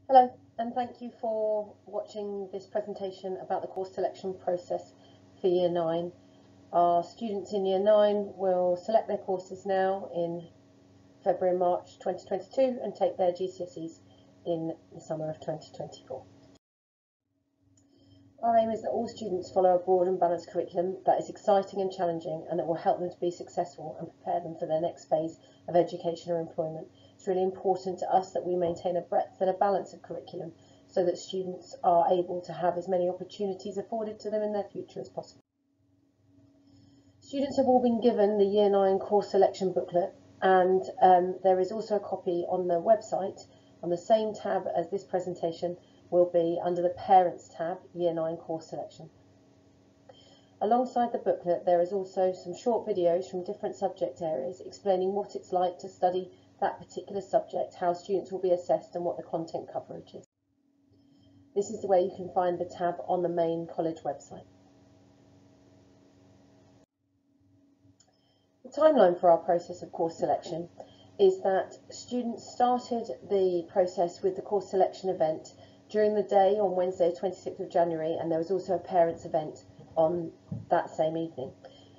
Hello, and thank you for watching this presentation about the course selection process for Year 9. Our students in Year 9 will select their courses now in February and March 2022 and take their GCSEs in the summer of 2024. Our aim is that all students follow a broad and balanced curriculum that is exciting and challenging and that will help them to be successful and prepare them for their next phase of education or employment. It's really important to us that we maintain a breadth and a balance of curriculum so that students are able to have as many opportunities afforded to them in their future as possible. Students have all been given the Year 9 course selection booklet, and there is also a copy on the website on the same tab as this presentation will be under the Parents tab, Year 9 course selection. Alongside the booklet there is also some short videos from different subject areas explaining what it's like to study that particular subject, how students will be assessed and what the content coverage is. This is where you can find the tab on the main college website. The timeline for our process of course selection is that students started the process with the course selection event during the day on Wednesday 26th of January, and there was also a parents event on that same evening.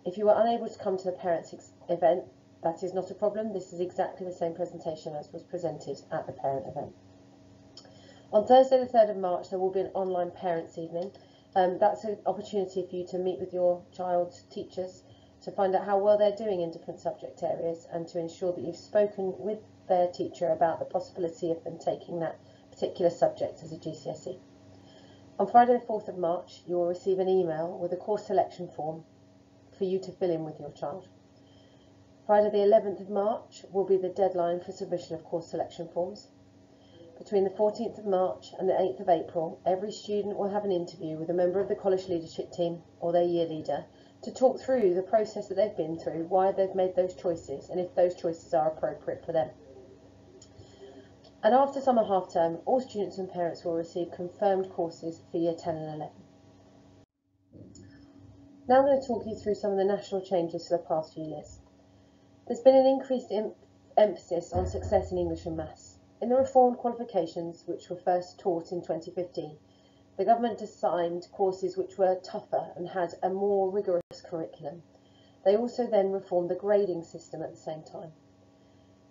If you were unable to come to the parents event, that is not a problem. This is exactly the same presentation as was presented at the parent event. On Thursday the 3rd of March there will be an online parents evening. That's an opportunity for you to meet with your child's teachers to find out how well they're doing in different subject areas and to ensure that you've spoken with their teacher about the possibility of them taking that particular subject as a GCSE. On Friday the 4th of March you will receive an email with a course selection form for you to fill in with your child. Friday the 11th of March will be the deadline for submission of course selection forms. Between the 14th of March and the 8th of April, every student will have an interview with a member of the college leadership team or their year leader to talk through the process that they've been through, why they've made those choices and if those choices are appropriate for them. And after summer half term, all students and parents will receive confirmed courses for Year 10 and 11. Now I'm going to talk you through some of the national changes for the past few years. There's been an increased emphasis on success in English and Maths. In the reformed qualifications, which were first taught in 2015, the government designed courses which were tougher and had a more rigorous curriculum. They also then reformed the grading system at the same time.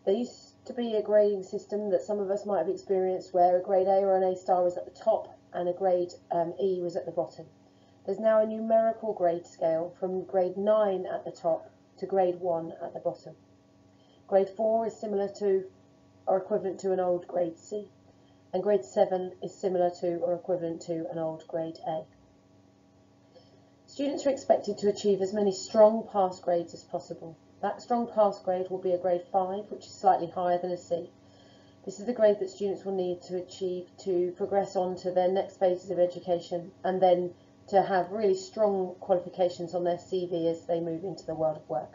There used to be a grading system that some of us might have experienced where a grade A or an A star was at the top and a grade E was at the bottom. There's now a numerical grade scale from grade 9 at the top to grade 1 at the bottom. Grade 4 is similar to or equivalent to an old grade C, and grade 7 is similar to or equivalent to an old grade A. Students are expected to achieve as many strong pass grades as possible. That strong pass grade will be a grade 5, which is slightly higher than a C. This is the grade that students will need to achieve to progress on to their next phases of education and then to have really strong qualifications on their CV as they move into the world of work.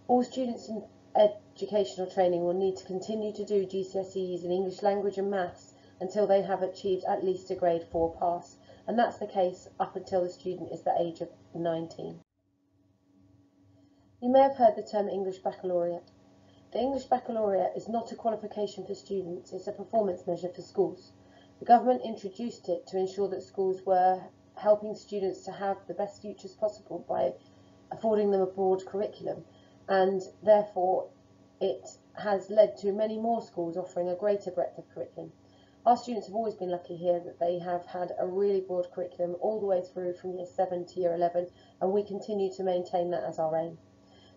All students in educational training will need to continue to do GCSEs in English language and maths until they have achieved at least a grade 4 pass, and that's the case up until the student is the age of 19. You may have heard the term English Baccalaureate. The English Baccalaureate is not a qualification for students, it's a performance measure for schools. The government introduced it to ensure that schools were helping students to have the best futures possible by affording them a broad curriculum, and therefore it has led to many more schools offering a greater breadth of curriculum. Our students have always been lucky here that they have had a really broad curriculum all the way through from Year 7 to Year 11, and we continue to maintain that as our aim.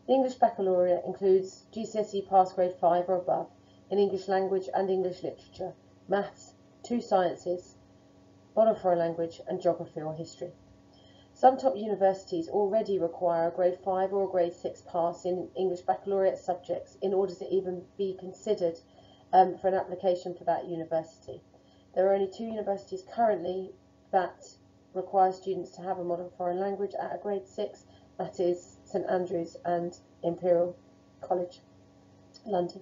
The English Baccalaureate includes GCSE pass grade 5 or above in English language and English literature, maths, 2 sciences, modern foreign language and geography or history. Some top universities already require a grade 5 or a grade 6 pass in English Baccalaureate subjects in order to even be considered for an application for that university. There are only 2 universities currently that require students to have a modern foreign language at a grade 6, that is St Andrews and Imperial College, London.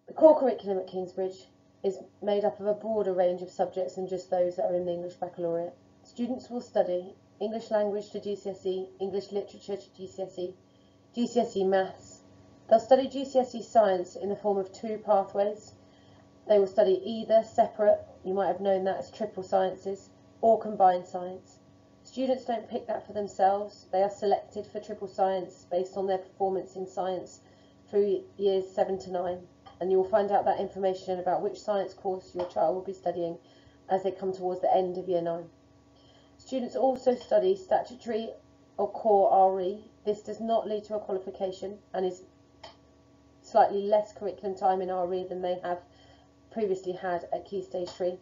The core curriculum at Kingsbridge is made up of a broader range of subjects than just those that are in the English Baccalaureate. Students will study English language to GCSE, English literature to GCSE, GCSE maths, They'll study GCSE science in the form of two pathways. They will study either separate, you might have known that as triple sciences, or combined science. Students don't pick that for themselves. They are selected for triple science based on their performance in science through years 7 to 9. And you will find out that information about which science course your child will be studying as they come towards the end of year 9. Students also study statutory or core RE. This does not lead to a qualification and is slightly less curriculum time in RE than they have previously had at Key Stage 3.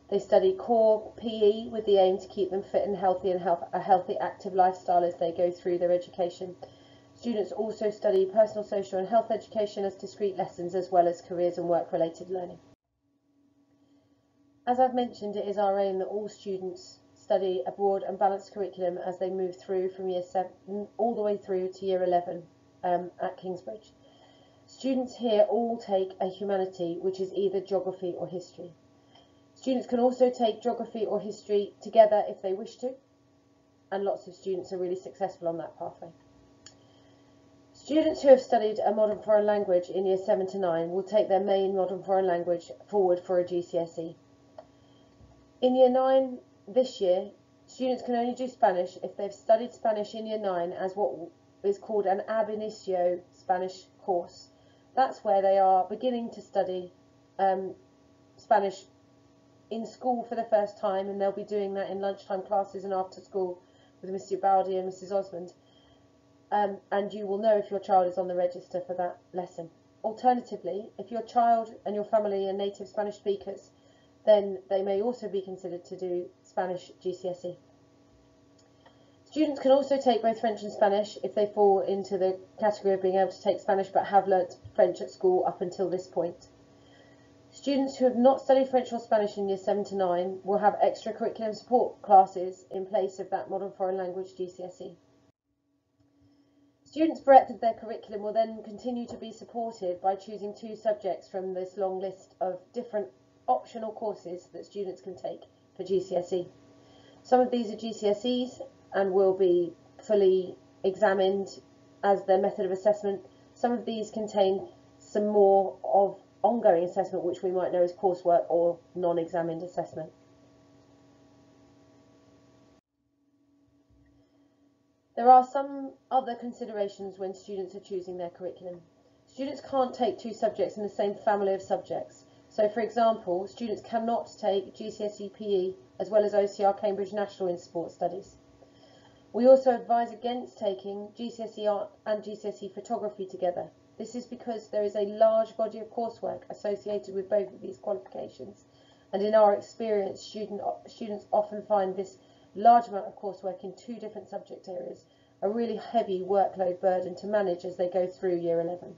They study core PE with the aim to keep them fit and healthy and have a healthy active lifestyle as they go through their education. Students also study personal, social and health education as discrete lessons, as well as careers and work related learning. As I've mentioned, it is our aim that all students study a broad and balanced curriculum as they move through from year 7 all the way through to year 11 at Kingsbridge. Students here all take a humanity, which is either geography or history. Students can also take geography or history together if they wish to, and lots of students are really successful on that pathway. Students who have studied a modern foreign language in year 7 to 9 will take their main modern foreign language forward for a GCSE. In year 9 this year, students can only do Spanish if they've studied Spanish in year 9 as what is called an ab initio Spanish course. That's where they are beginning to study Spanish in school for the first time, and they'll be doing that in lunchtime classes and after school with Mr. Baldi and Mrs. Osmond. And you will know if your child is on the register for that lesson. Alternatively, if your child and your family are native Spanish speakers, then they may also be considered to do Spanish GCSE. Students can also take both French and Spanish if they fall into the category of being able to take Spanish but have learnt French at school up until this point. Students who have not studied French or Spanish in year 7 to 9 will have extracurriculum support classes in place of that modern foreign language GCSE. Students' breadth of their curriculum will then continue to be supported by choosing 2 subjects from this long list of different optional courses that students can take for GCSE. Some of these are GCSEs and will be fully examined as their method of assessment. Some of these contain some more of ongoing assessment, which we might know as coursework or non-examined assessment. There are some other considerations when students are choosing their curriculum. Students can't take 2 subjects in the same family of subjects. So, for example, students cannot take GCSE PE as well as OCR Cambridge National in Sport Studies. We also advise against taking GCSE Art and GCSE Photography together. This is because there is a large body of coursework associated with both of these qualifications, and in our experience, students often find this large amount of coursework in 2 different subject areas a really heavy workload burden to manage as they go through year 11.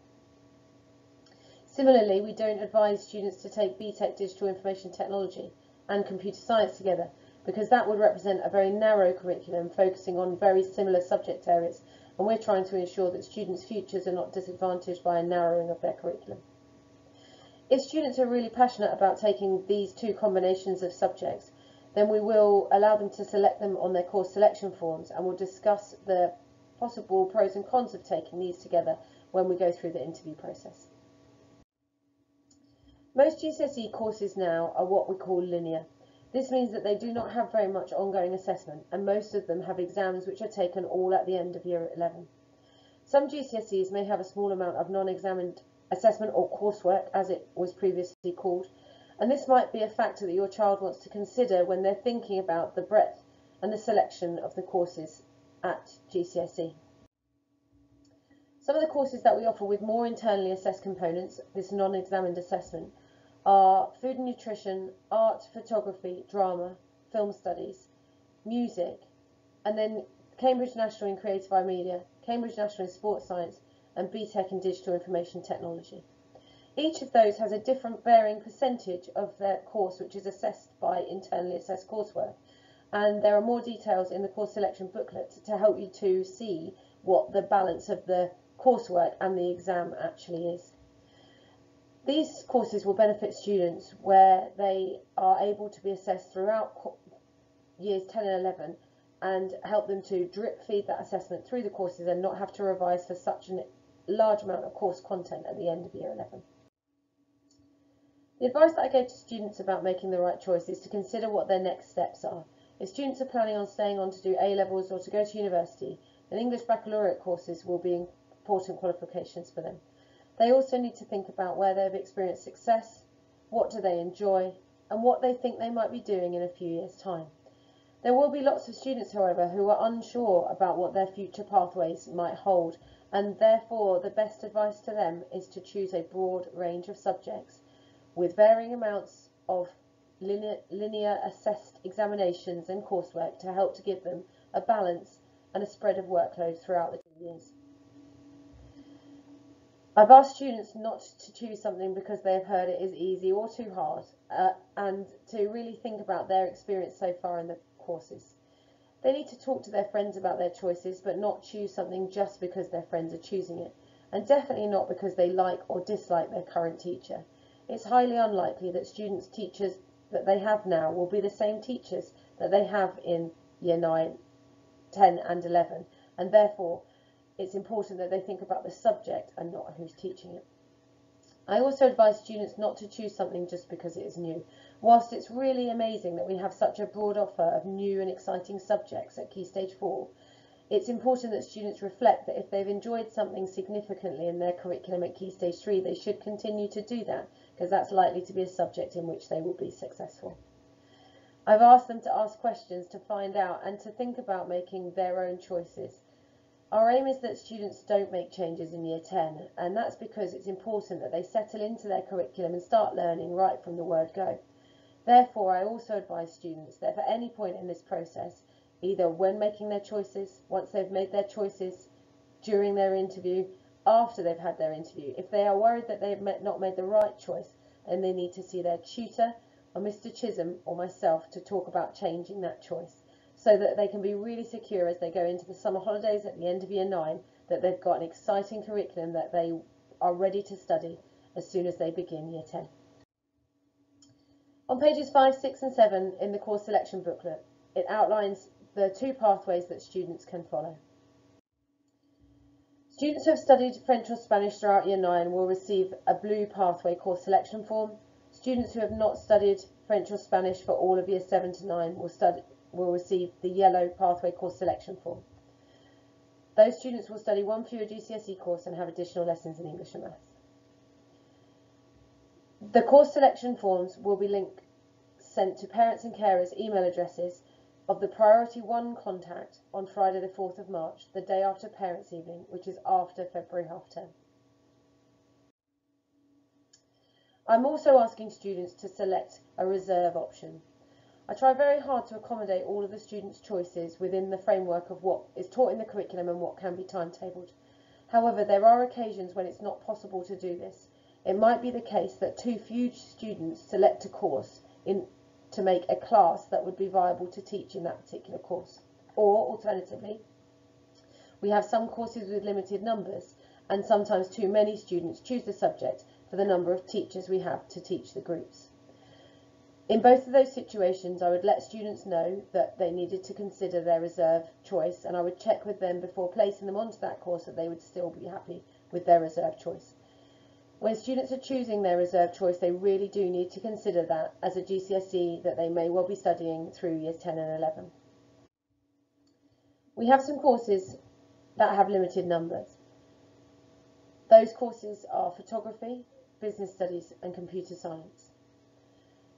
Similarly, we don't advise students to take BTEC Digital Information Technology and Computer Science together, because that would represent a very narrow curriculum focusing on very similar subject areas, and we're trying to ensure that students' futures are not disadvantaged by a narrowing of their curriculum. If students are really passionate about taking these 2 combinations of subjects, then we will allow them to select them on their course selection forms, and we'll discuss the possible pros and cons of taking these together when we go through the interview process. Most GCSE courses now are what we call linear. This means that they do not have very much ongoing assessment, and most of them have exams which are taken all at the end of year 11. Some GCSEs may have a small amount of non-examined assessment or coursework, as it was previously called, and this might be a factor that your child wants to consider when they're thinking about the breadth and the selection of the courses at GCSE. Some of the courses that we offer with more internally assessed components, this non-examined assessment, are food and nutrition, art, photography, drama, film studies, music, and then Cambridge National in Creative Eye Media, Cambridge National in Sports Science, and BTEC in Digital Information Technology. Each of those has a different varying percentage of their course which is assessed by internally assessed coursework, and there are more details in the course selection booklet to help you to see what the balance of the coursework and the exam actually is. These courses will benefit students where they are able to be assessed throughout years 10 and 11 and help them to drip feed that assessment through the courses and not have to revise for such an large amount of course content at the end of year 11. The advice that I gave to students about making the right choice is to consider what their next steps are. If students are planning on staying on to do A-levels or to go to university, then English Baccalaureate courses will be important qualifications for them. They also need to think about where they've experienced success, what do they enjoy, and what they think they might be doing in a few years' time. There will be lots of students, however, who are unsure about what their future pathways might hold, and therefore the best advice to them is to choose a broad range of subjects with varying amounts of linear assessed examinations and coursework to help to give them a balance and a spread of workload throughout the 2 years. I've asked students not to choose something because they have heard it is easy or too hard, and to really think about their experience so far in the courses. They need to talk to their friends about their choices, but not choose something just because their friends are choosing it, and definitely not because they like or dislike their current teacher. It's highly unlikely that teachers that they have now will be the same teachers that they have in year 9, 10 and 11, and therefore it's important that they think about the subject and not who's teaching it. I also advise students not to choose something just because it is new. Whilst it's really amazing that we have such a broad offer of new and exciting subjects at Key Stage 4, it's important that students reflect that if they've enjoyed something significantly in their curriculum at Key Stage 3, they should continue to do that, because that's likely to be a subject in which they will be successful. I've asked them to ask questions to find out and to think about making their own choices. Our aim is that students don't make changes in year 10, and that's because it's important that they settle into their curriculum and start learning right from the word go. Therefore, I also advise students that if at any point in this process, either when making their choices, once they've made their choices, during their interview, after they've had their interview, if they are worried that they've not made the right choice, then they need to see their tutor or Mr. Chisholm or myself to talk about changing that choice, so that they can be really secure as they go into the summer holidays at the end of year 9, that they've got an exciting curriculum that they are ready to study as soon as they begin year 10. On pages 5, 6 and 7 in the course selection booklet, it outlines the 2 pathways that students can follow. Students who have studied French or Spanish throughout year 9 will receive a blue pathway course selection form. Students who have not studied French or Spanish for all of year 7 to 9 will receive the yellow pathway course selection form. Those students will study 1 fewer GCSE course and have additional lessons in English and Maths. The course selection forms will be sent to parents and carers' email addresses of the Priority 1 contact on Friday the 4th of March, the day after Parents' Evening, which is after February half term. I'm also asking students to select a reserve option. I try very hard to accommodate all of the students' choices within the framework of what is taught in the curriculum and what can be timetabled. However, there are occasions when it's not possible to do this. It might be the case that too few students select a course to make a class that would be viable to teach in that particular course. Or, alternatively, we have some courses with limited numbers, and sometimes too many students choose the subject for the number of teachers we have to teach the groups. In both of those situations, I would let students know that they needed to consider their reserve choice, and I would check with them before placing them onto that course that they would still be happy with their reserve choice. When students are choosing their reserve choice, they really do need to consider that as a GCSE that they may well be studying through years 10 and 11. We have some courses that have limited numbers. Those courses are photography, business studies and computer science.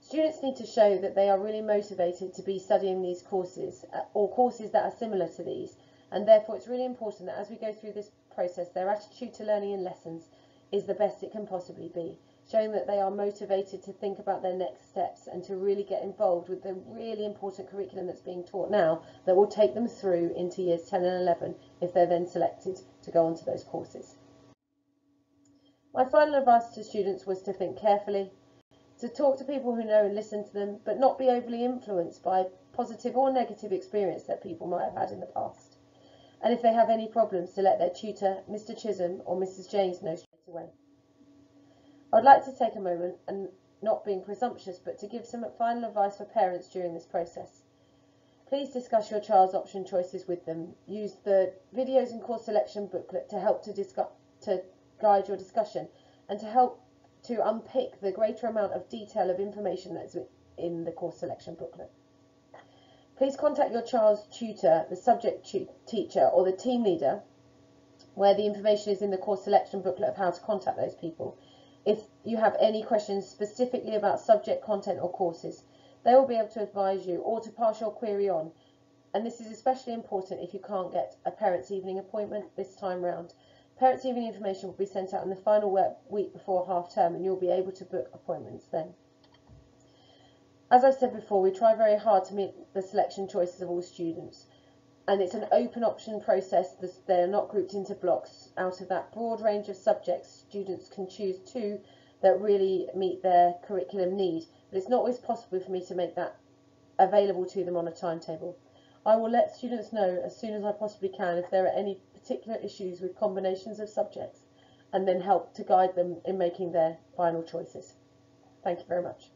Students need to show that they are really motivated to be studying these courses or courses that are similar to these, and therefore it's really important that as we go through this process, their attitude to learning and lessons is the best it can possibly be, showing that they are motivated to think about their next steps and to really get involved with the really important curriculum that's being taught now that will take them through into years 10 and 11 if they're then selected to go on to those courses. My final advice to students was to think carefully, to talk to people who know and listen to them, but not be overly influenced by positive or negative experience that people might have had in the past. And if they have any problems, to let their tutor, Mr. Chisholm or Mrs. James, know straight away. I would like to take a moment, and not being presumptuous, but to give some final advice for parents during this process. Please discuss your child's option choices with them. Use the videos and course selection booklet to help to to guide your discussion and to help to unpick the greater amount of detail of information that's in the course selection booklet. Please contact your child's tutor, the subject teacher or the team leader, where the information is in the course selection booklet of how to contact those people. If you have any questions specifically about subject content or courses, they will be able to advise you or to pass your query on. And this is especially important if you can't get a parents' evening appointment this time round. Parents' evening information will be sent out in the final week before half term, and you'll be able to book appointments then. As I've said before, we try very hard to meet the selection choices of all students, and it's an open option process. They're not grouped into blocks. Out of that broad range of subjects, students can choose two that really meet their curriculum need, but it's not always possible for me to make that available to them on a timetable. I will let students know as soon as I possibly can if there are any particular issues with combinations of subjects, and then help to guide them in making their final choices. Thank you very much.